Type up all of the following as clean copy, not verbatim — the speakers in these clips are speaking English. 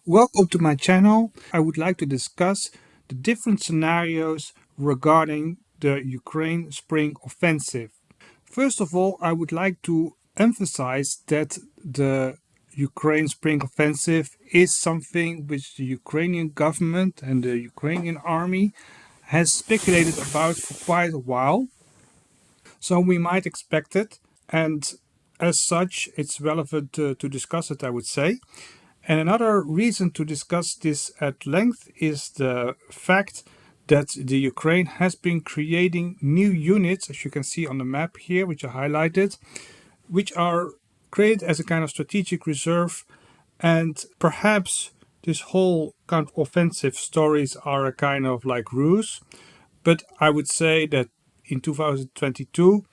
Welcome to my channel. I would like to discuss the different scenarios regarding the Ukraine Spring Offensive. First of all, I would like to emphasize that the Ukraine Spring Offensive is something which the Ukrainian government and the Ukrainian army has speculated about for quite a while. So we might expect it, and as such, it's relevant to discuss it, I would say. And another reason to discuss this at length is the fact that the Ukraine has been creating new units, as you can see on the map here, which I highlighted, which are created as a kind of strategic reserve. And perhaps this whole kind of offensive stories are a kind of like ruse. But I would say that in 2022,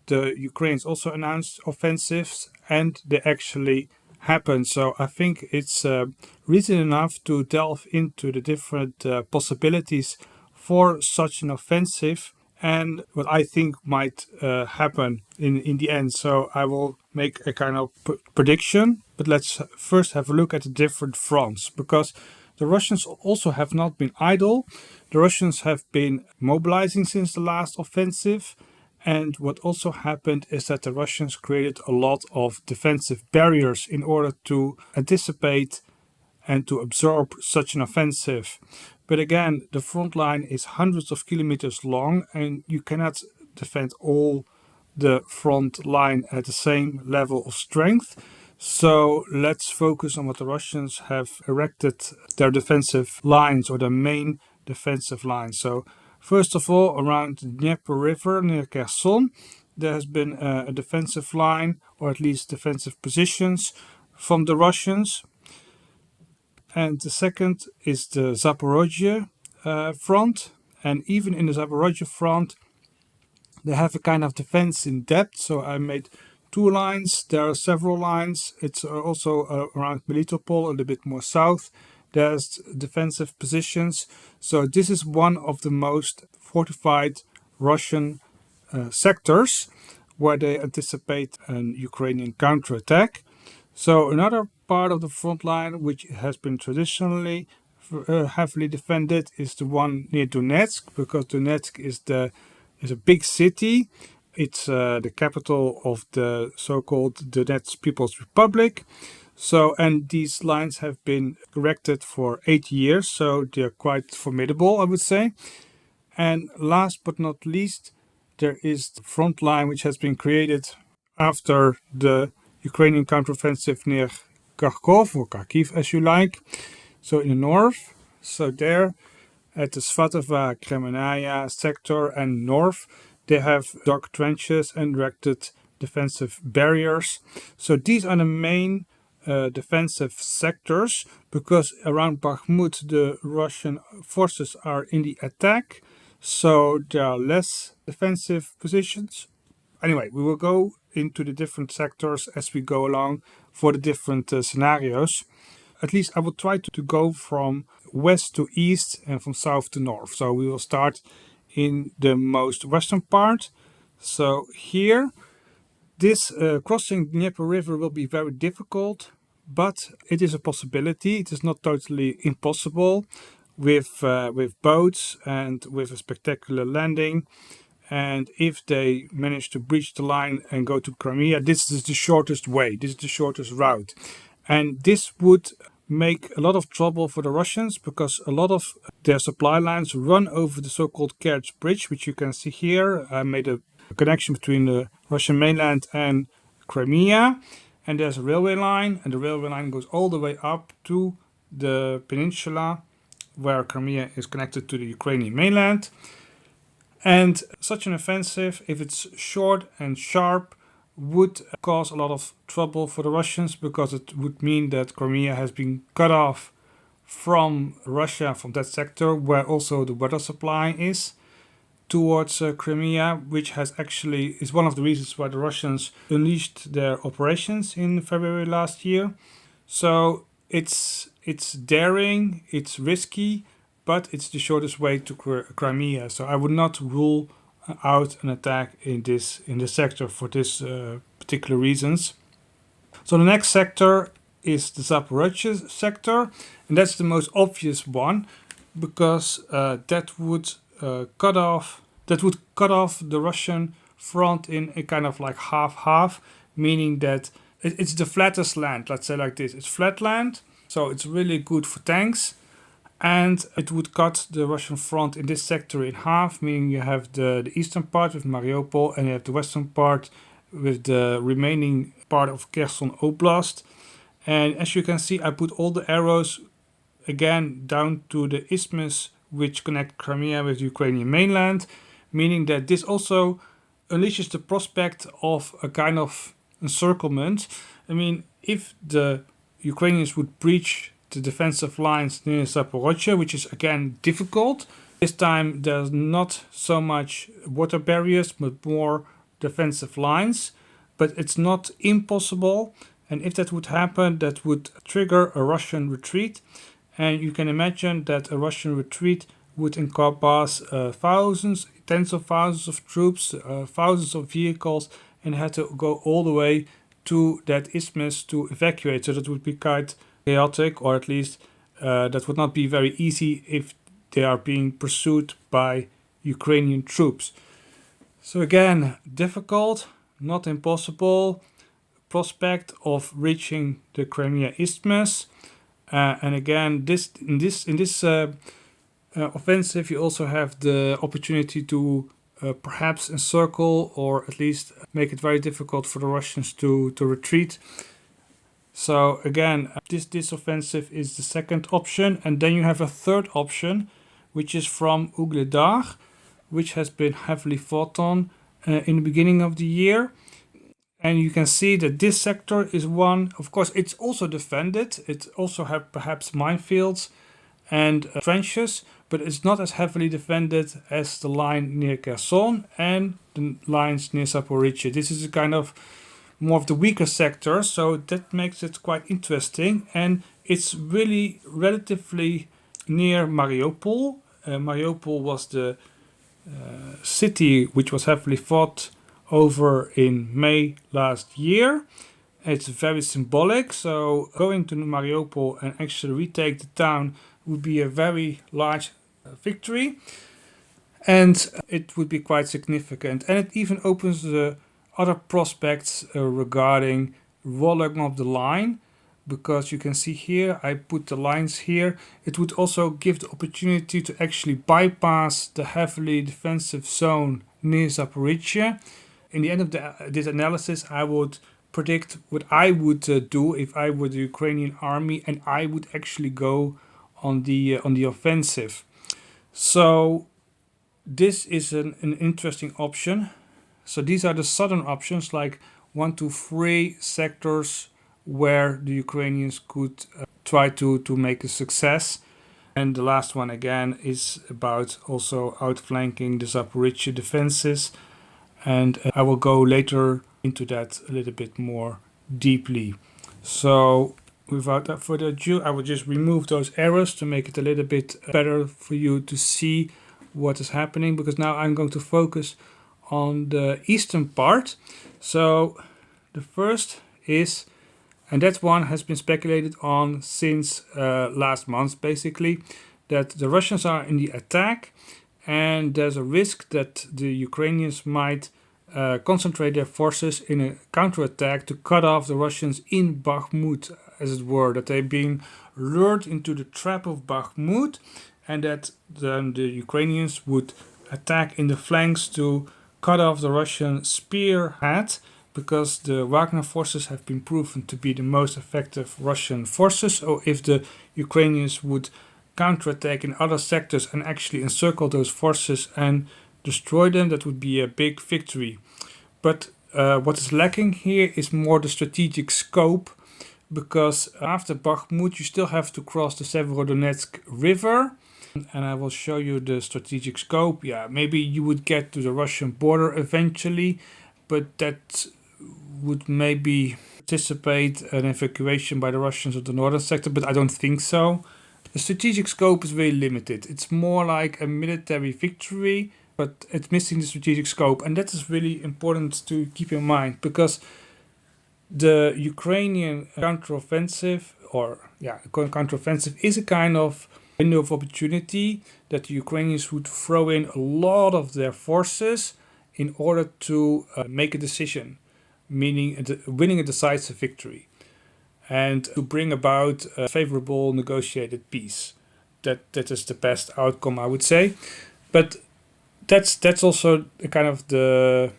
the Ukrainians also announced offensives and they actually happened. So I think it's reason enough to delve into the different possibilities for such an offensive and what I think might happen in the end. So I will make a kind of prediction, but let's first have a look at the different fronts, because the Russians also have not been idle. The Russians have been mobilizing since the last offensive. And what also happened is that the Russians created a lot of defensive barriers in order to anticipate and to absorb such an offensive. But again, the front line is hundreds of kilometers long and you cannot defend all the front line at the same level of strength. So let's focus on what the Russians have erected their defensive lines, or their main defensive lines. So first of all, around the Dnieper River near Kherson, there has been a defensive line, or at least defensive positions from the Russians. And the second is the Zaporozhye front. And even in the Zaporozhye front, they have a kind of defense in depth. So I made two lines. There are several lines. It's also around Melitopol, a little bit more south. There's defensive positions. So this is one of the most fortified Russian sectors where they anticipate an Ukrainian counterattack. So another part of the front line, which has been traditionally heavily defended, is the one near Donetsk, because Donetsk is a big city. It's the capital of the so-called Donetsk People's Republic. So, and these lines have been erected for 8 years, so they're quite formidable, I would say. And last but not least, there is the front line which has been created after the Ukrainian counteroffensive near Kharkov, or Kharkiv as you like. So in the north, so there at the Svatova Kremenaya sector and north, they have dug trenches and erected defensive barriers. So these are the main defensive sectors, because around Bakhmut the Russian forces are in the attack, so there are less defensive positions. Anyway, we will go into the different sectors as we go along for the different scenarios. At least I will try to go from west to east and from south to north. So we will start in the most western part. So here, this crossing Dnieper River will be very difficult, but it is a possibility. It is not totally impossible with boats and with a spectacular landing. And if they manage to breach the line and go to Crimea, this is the shortest way. This is the shortest route. And this would make a lot of trouble for the Russians, because a lot of their supply lines run over the so-called Kerch Bridge, which you can see here. I made a connection between the Russian mainland and Crimea. And there's a railway line, and the railway line goes all the way up to the peninsula, where Crimea is connected to the Ukrainian mainland. And such an offensive, if it's short and sharp, would cause a lot of trouble for the Russians, because it would mean that Crimea has been cut off from Russia, from that sector where also the water supply is towards Crimea, which has actually is one of the reasons why the Russians unleashed their operations in February last year. So it's daring, it's risky, but it's the shortest way to Crimea. So I would not rule out an attack in this sector for this particular reasons. So the next sector is the Zaporozhye sector, and that's the most obvious one because that would cut off the Russian front in a kind of like half-half, meaning that it's the flattest land. Let's say like this: it's flat land, so it's really good for tanks. And it would cut the Russian front in this sector in half, meaning you have the eastern part with Mariupol and you have the western part with the remaining part of Kherson Oblast. And as you can see, I put all the arrows again down to the isthmus which connect Crimea with the Ukrainian mainland, meaning that this also unleashes the prospect of a kind of encirclement. I mean, if the Ukrainians would breach the defensive lines near Zaporozhye, which is again difficult. This time there's not so much water barriers, but more defensive lines. But it's not impossible. And if that would happen, that would trigger a Russian retreat. And you can imagine that a Russian retreat would encompass thousands, tens of thousands of troops, thousands of vehicles, and had to go all the way to that isthmus to evacuate. So that would be quite chaotic, or at least that would not be very easy if they are being pursued by Ukrainian troops. So again, difficult, not impossible, prospect of reaching the Crimea Isthmus. And again, in this offensive, you also have the opportunity to perhaps encircle or at least make it very difficult for the Russians to retreat. So again, this offensive is the second option. And then you have a third option, which is from Ugledar, which has been heavily fought on in the beginning of the year. And you can see that this sector is one, of course, it's also defended. It also has perhaps minefields and trenches, but it's not as heavily defended as the line near Kherson and the lines near Zaporizhzhia. This is a kind of more of the weaker sector, so that makes it quite interesting. And it's really relatively near Mariupol. Mariupol was the city which was heavily fought over in May last year. It's very symbolic, so going to Mariupol and actually retake the town would be a very large victory, and it would be quite significant. And it even opens the other prospects regarding rolling of the line, because you can see here, I put the lines here. It would also give the opportunity to actually bypass the heavily defensive zone near Zaporizhzhia. In the end of this analysis, I would predict what I would do if I were the Ukrainian army and I would actually go on the offensive. So this is an interesting option. So these are the southern options, like 1 to 3 sectors where the Ukrainians could try to make a success. And the last one again is about also outflanking the Zaporizhzhia defenses. And I will go later into that a little bit more deeply. So without further ado, I will just remove those arrows to make it a little bit better for you to see what is happening, because now I'm going to focus on the eastern part. So the first is, and that one has been speculated on since last month basically, that the Russians are in the attack and there's a risk that the Ukrainians might concentrate their forces in a counterattack to cut off the Russians in Bakhmut, as it were, that they're being lured into the trap of Bakhmut, and that then the Ukrainians would attack in the flanks to cut off the Russian spearhead, because the Wagner forces have been proven to be the most effective Russian forces. So if the Ukrainians would counterattack in other sectors and actually encircle those forces and destroy them, that would be a big victory. But what is lacking here is more the strategic scope, because after Bakhmut you still have to cross the Severodonetsk river, and I will show you the strategic scope. Yeah, maybe you would get to the Russian border eventually, but that would maybe anticipate an evacuation by the Russians of the northern sector, but I don't think so. The strategic scope is very limited. It's more like a military victory, but it's missing the strategic scope, and that is really important to keep in mind, because The Ukrainian counteroffensive, counteroffensive is a kind of window of opportunity that the Ukrainians would throw in a lot of their forces in order to make a decision, meaning winning a decisive victory, and to bring about a favorable negotiated peace. That is the best outcome, I would say. But that's also kind of the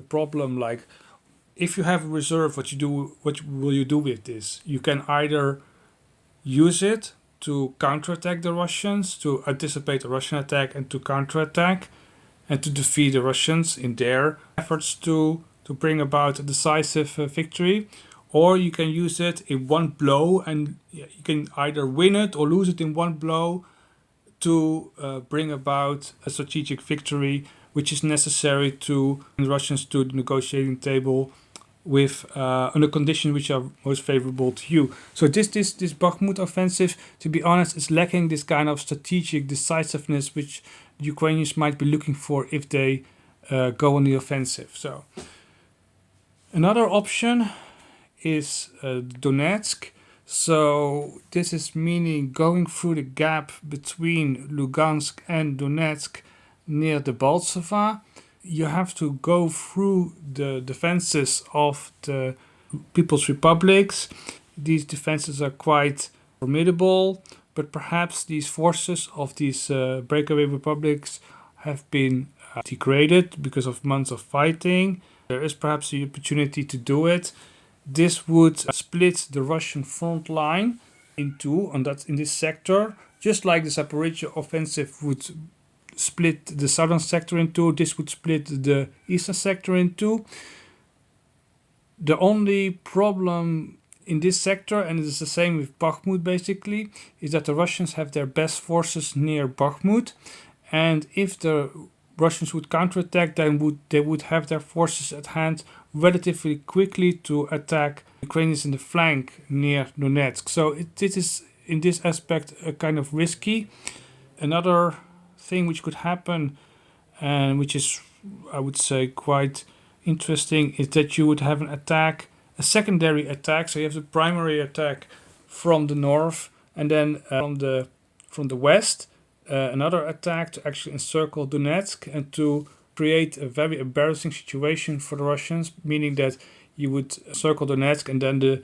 problem. Like, if you have a reserve, what will you do with this? You can either use it to counterattack the Russians, to anticipate a Russian attack and to counterattack, and to defeat the Russians in their efforts to bring about a decisive victory. Or you can use it in one blow, and you can either win it or lose it in one blow to bring about a strategic victory, which is necessary to bring the Russians to the negotiating table with under conditions which are most favorable to you. So this Bakhmut offensive, to be honest, is lacking this kind of strategic decisiveness which the Ukrainians might be looking for if they go on the offensive. So another option is Donetsk. So this is meaning going through the gap between Lugansk and Donetsk near the Balsava. You have to go through the defenses of the People's Republics. These defenses are quite formidable, but perhaps these forces of these breakaway republics have been degraded because of months of fighting. There is perhaps the opportunity to do it. This would split the Russian front line in two, and that's in this sector, just like the Zaporizhzhia offensive would split the southern sector in two. This would split the eastern sector in two. The only problem in this sector, and it is the same with Bakhmut basically, is that the Russians have their best forces near Bakhmut, and if the Russians would counterattack, then they would have their forces at hand relatively quickly to attack Ukrainians in the flank near Donetsk. So it is in this aspect a kind of risky. Another thing which could happen, and which is, I would say, quite interesting, is that you would have an attack, a secondary attack. So you have the primary attack from the north, and then from the west, another attack to actually encircle Donetsk and to create a very embarrassing situation for the Russians, meaning that you would circle Donetsk and then the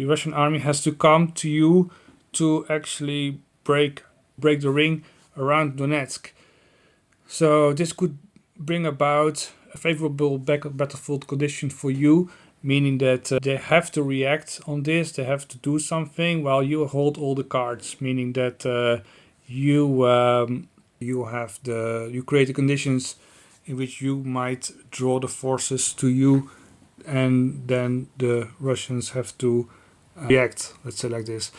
Russian army has to come to you to actually break the ring around Donetsk. So this could bring about a favorable battlefield condition for you, meaning that they have to react on this, they have to do something while you hold all the cards, meaning that you create the conditions in which you might draw the forces to you, and then the Russians have to react, let's say like this.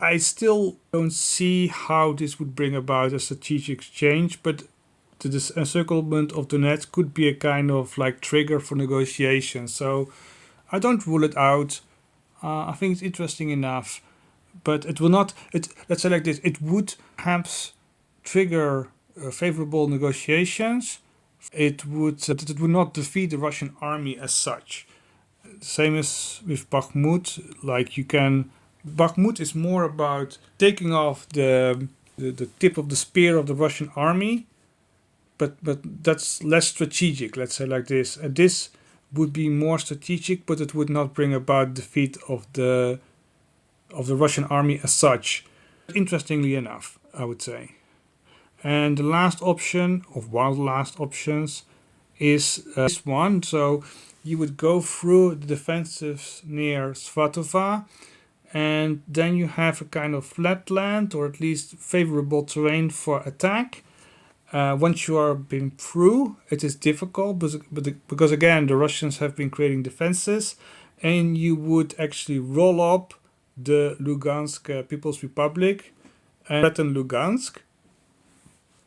I still don't see how this would bring about a strategic change, but this encirclement of Donetsk could be a kind of like trigger for negotiation. So I don't rule it out. I think it's interesting enough, but it will not. Let's say like this: it would perhaps trigger favorable negotiations. It would not defeat the Russian army as such. Same as with Bakhmut. Bakhmut is more about taking off the tip of the spear of the Russian army, but that's less strategic. Let's say like this. And this would be more strategic, but it would not bring about defeat of the Russian army as such. Interestingly enough, I would say. And the last option, of one of the last options, is this one. So you would go through the defensives near Svatova, and then you have a kind of flat land, or at least favorable terrain for attack. Once you are been through, it is difficult, because again, the Russians have been creating defenses, and you would actually roll up the Lugansk People's Republic and threaten Lugansk.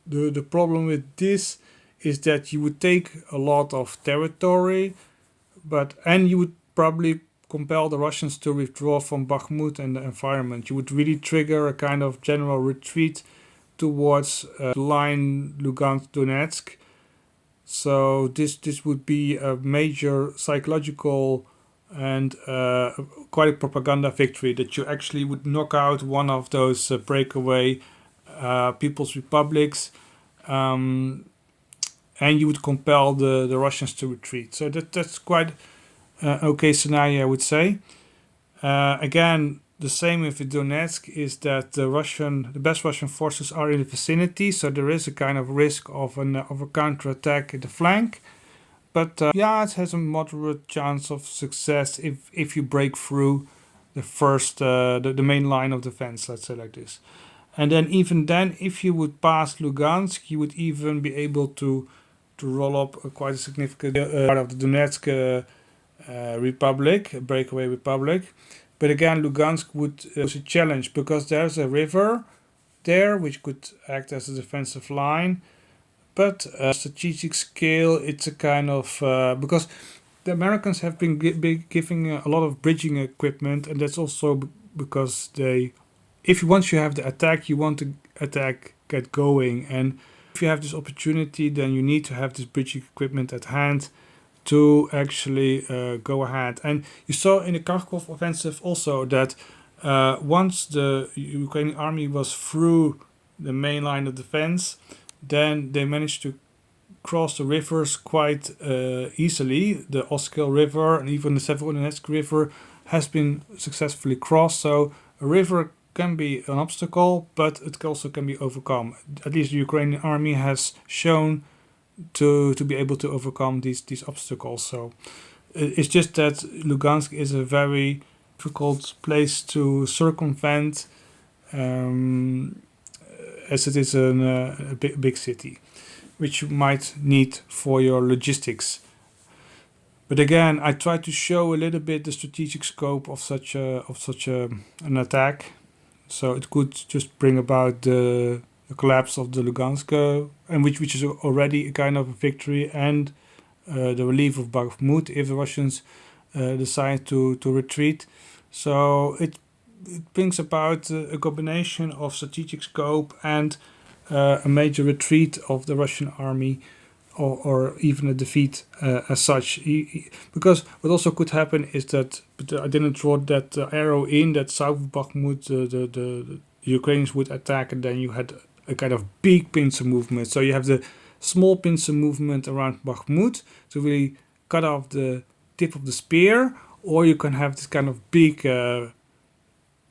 The problem with this is that you would take a lot of territory, and you would probably compel the Russians to withdraw from Bakhmut and the environment. You would really trigger a kind of general retreat towards the line Lugansk-Donetsk. So this would be a major psychological and quite a propaganda victory, that you actually would knock out one of those breakaway people's republics, um, and you would compel the Russians to retreat. So that's quite okay scenario, I would say. Again, the same with Donetsk is that the best Russian forces are in the vicinity, so there is a kind of risk of a counterattack at the flank. But yeah, it has a moderate chance of success if you break through the first the main line of defense, let's say like this. And then even then, if you would pass Lugansk, you would even be able to roll up quite a significant part of the Donetsk republic, a breakaway republic. But again, Lugansk would was a challenge because there's a river there which could act as a defensive line. But strategic scale, it's a kind of because the Americans have been giving a lot of bridging equipment, and that's also because if once you have the attack, you want to attack get going, and if you have this opportunity, then you need to have this bridging equipment at hand to actually go ahead. And you saw in the Kharkov offensive also that once the Ukrainian army was through the main line of defense, then they managed to cross the rivers quite easily. The Oskil River and even the Severodonetsk River has been successfully crossed. So a river can be an obstacle, but it also can be overcome. At least the Ukrainian army has shown to be able to overcome these obstacles. So it's just that Lugansk is a very difficult place to circumvent, as it is a big city, which you might need for your logistics. But again, I try to show a little bit the strategic scope of such an attack. So it could just bring about the collapse of the Lugansk, and which is already a kind of a victory, and the relief of Bakhmut if the Russians decide to retreat. So it brings about a combination of strategic scope and a major retreat of the Russian army, or even a defeat as such. Because what also could happen is that, but I didn't draw that arrow in, that south of Bakhmut, the Ukrainians would attack, and then you had a kind of big pincer movement. So you have the small pincer movement around Bakhmut to really cut off the tip of the spear, or you can have this kind of big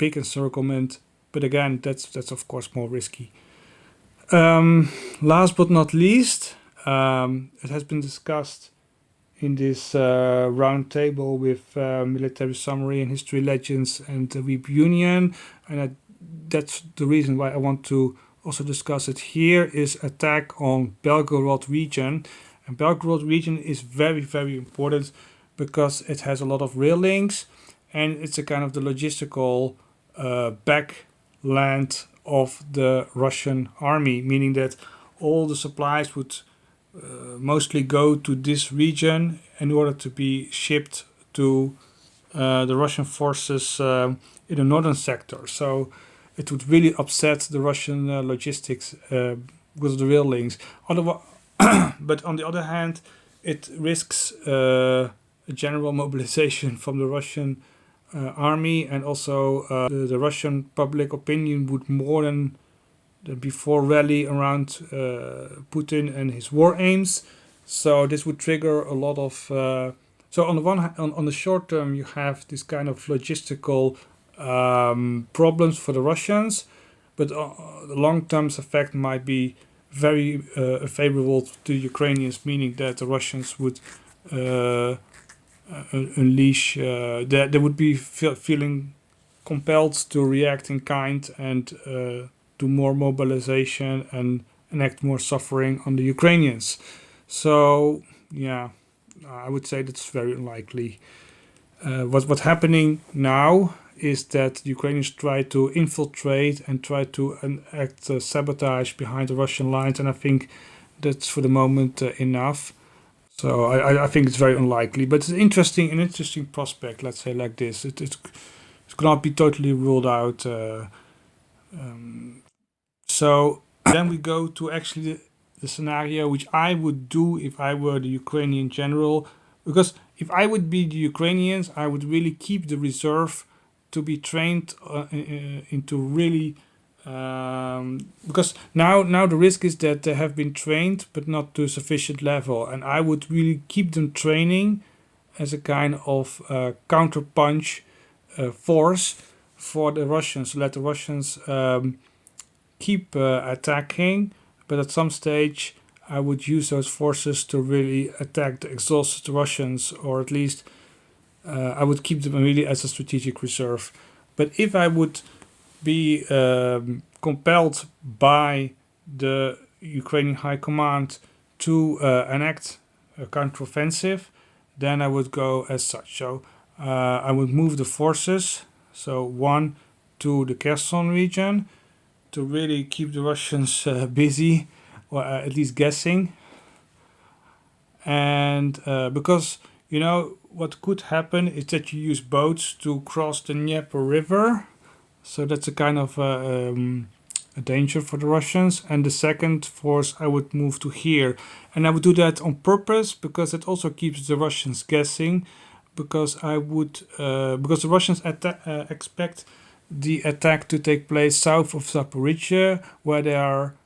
encirclement. But again, that's of course more risky. Last but not least, it has been discussed in this round table with military summary and history legends and Weep Union, and that's the reason why I want to also discuss it here, is attack on Belgorod region. And Belgorod region is very, very important because it has a lot of rail links, and it's a kind of the logistical backland of the Russian army, meaning that all the supplies would mostly go to this region in order to be shipped to the Russian forces in the northern sector. So it would really upset the Russian logistics with the rail links. But on the other hand, it risks a general mobilization from the Russian army, and also the Russian public opinion would more than before rally around Putin and his war aims. So this would trigger a lot of. So on the one hand, on the short term, you have this kind of logistical problems for the Russians, but the long-term effect might be very favorable to Ukrainians, meaning that the Russians would unleash. They would be feeling compelled to react in kind and do more mobilization and enact more suffering on the Ukrainians. So yeah, I would say that's very unlikely. What's happening now is that the Ukrainians try to infiltrate and try to enact sabotage behind the Russian lines, and I think that's for the moment enough. So I think it's very unlikely, but it's an interesting prospect. Let's say like this, it cannot be totally ruled out. So then we go to actually the scenario which I would do if I were the Ukrainian general, because if I would be the Ukrainians, I would really keep the reserve to be trained into really because now the risk is that they have been trained but not to a sufficient level, and I would really keep them training as a kind of counterpunch force for the Russians, let the Russians keep attacking, but at some stage I would use those forces to really attack the exhausted Russians, or at least I would keep them really as a strategic reserve. But if I would be compelled by the Ukrainian High Command to enact a counteroffensive, then I would go as such. So I would move the forces, so one to the Kherson region, to really keep the Russians busy, or at least guessing. And because, what could happen is that you use boats to cross the Dnieper River. So that's a kind of a danger for the Russians. And the second force I would move to here. And I would do that on purpose because it also keeps the Russians guessing. Because because the Russians expect the attack to take place south of Zaporizhia, where they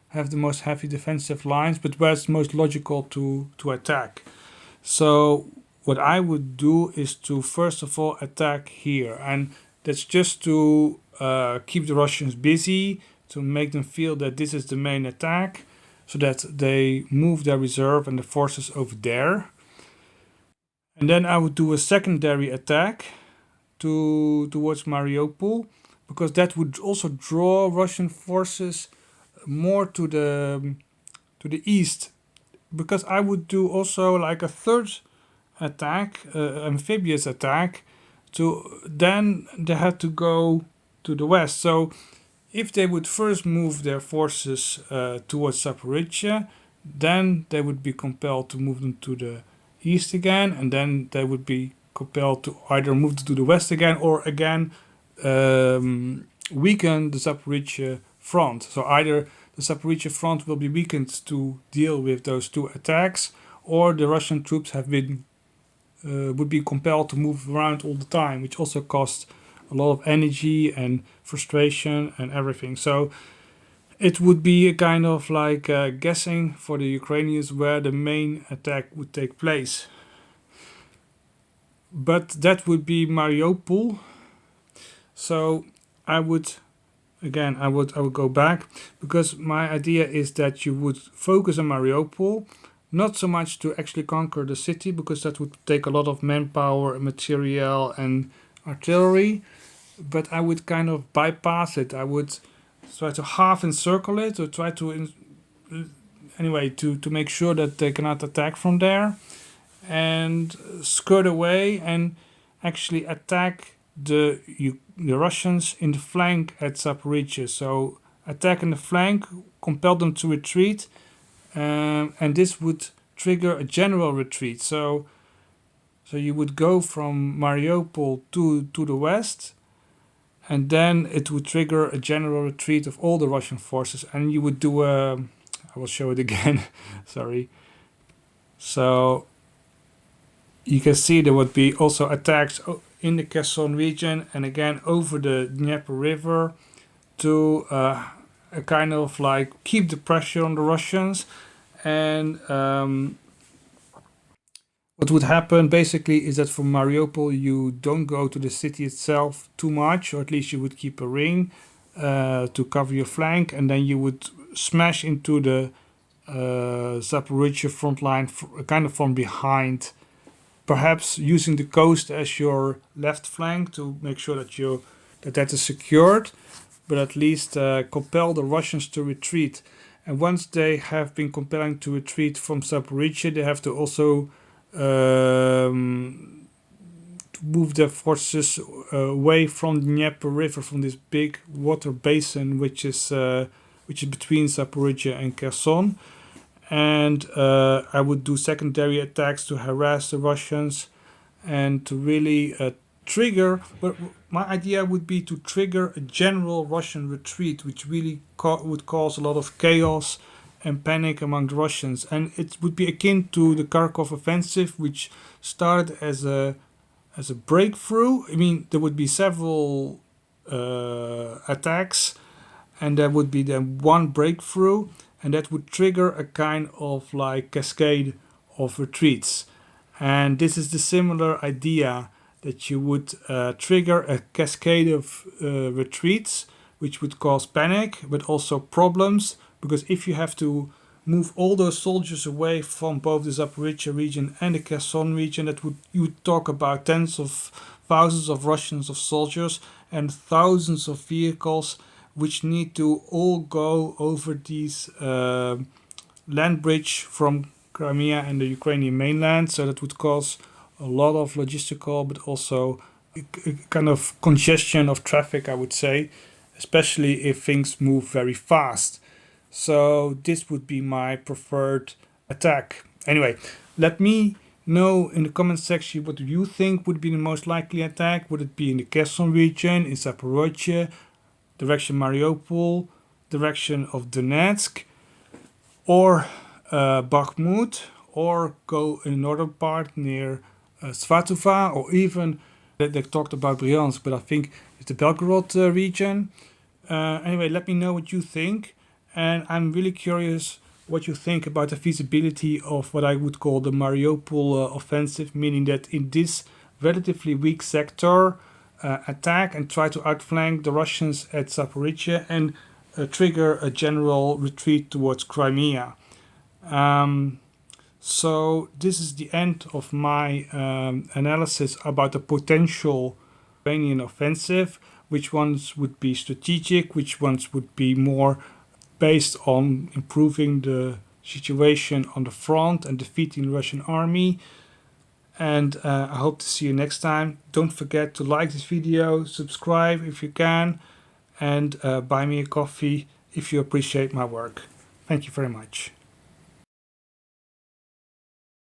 have the most heavy defensive lines, but where it's most logical to attack. So what I would do is to first of all attack here, and that's just to keep the Russians busy, to make them feel that this is the main attack, so that they move their reserve and the forces over there. And then I would do a secondary attack towards Mariupol, because that would also draw Russian forces more to the east. Because I would do also like a third attack, amphibious attack, then they had to go to the west. So if they would first move their forces towards Zaporizhia, then they would be compelled to move them to the east again, and then they would be compelled to either move to the west again, or again weaken the Zaporizhia front. So either the Zaporizhia front will be weakened to deal with those two attacks, or the Russian troops would be compelled to move around all the time, which also costs a lot of energy and frustration and everything. So it would be a kind of like guessing for the Ukrainians where the main attack would take place. But that would be Mariupol. So I would go back, because my idea is that you would focus on Mariupol, not so much to actually conquer the city, because that would take a lot of manpower, material and artillery, but I would kind of bypass it. I would try to half encircle it, or try to to make sure that they cannot attack from there, and skirt away and actually attack the Russians in the flank at Zaporizhia. So attack in the flank, compel them to retreat, and this would trigger a general retreat. So you would go from Mariupol to the west, and then it would trigger a general retreat of all the Russian forces, and you would do I will show it again. Sorry. So you can see there would be also attacks in the Kherson region, and again over the Dnieper River, to kind of like keep the pressure on the Russians. And what would happen basically is that from Mariupol you don't go to the city itself too much, or at least you would keep a ring to cover your flank, and then you would smash into the Zaporizhia front line kind of from behind, perhaps using the coast as your left flank to make sure that is secured, but at least compel the Russians to retreat. And once they have been compelling to retreat from Zaporizhia, they have to also move their forces away from the Dnieper River, from this big water basin which is between Zaporizhia and Kherson. And I would do secondary attacks to harass the Russians and to really trigger. But my idea would be to trigger a general Russian retreat, which really would cause a lot of chaos and panic among the Russians. And it would be akin to the Kharkov offensive, which started as a breakthrough. I mean, there would be several attacks, and there would be then one breakthrough, and that would trigger a kind of like cascade of retreats. And this is the similar idea that you would trigger a cascade of retreats, which would cause panic, but also problems, because if you have to move all those soldiers away from both the Zaporizhia region and the Kherson region, that would you would talk about tens of thousands of Russians of soldiers and thousands of vehicles, which need to all go over these land bridge from Crimea and the Ukrainian mainland. So that would cause a lot of logistical, but also a kind of congestion of traffic, I would say, especially if things move very fast. So this would be my preferred attack. Anyway, let me know in the comment section what do you think would be the most likely attack. Would it be in the Kherson region, in Zaporizhia, direction Mariupol, direction of Donetsk, or Bakhmut, or go in the northern part near Svatova, or even they talked about Bryansk, but I think it's the Belgorod region. Anyway, let me know what you think, and I'm really curious what you think about the feasibility of what I would call the Mariupol offensive, meaning that in this relatively weak sector, attack and try to outflank the Russians at Zaporizhia and trigger a general retreat towards Crimea. So this is the end of my analysis about the potential Ukrainian offensive, which ones would be strategic, which ones would be more based on improving the situation on the front and defeating the Russian army. And I hope to see you next time. Don't forget to like this video, subscribe if you can, and buy me a coffee if you appreciate my work. Thank you very much.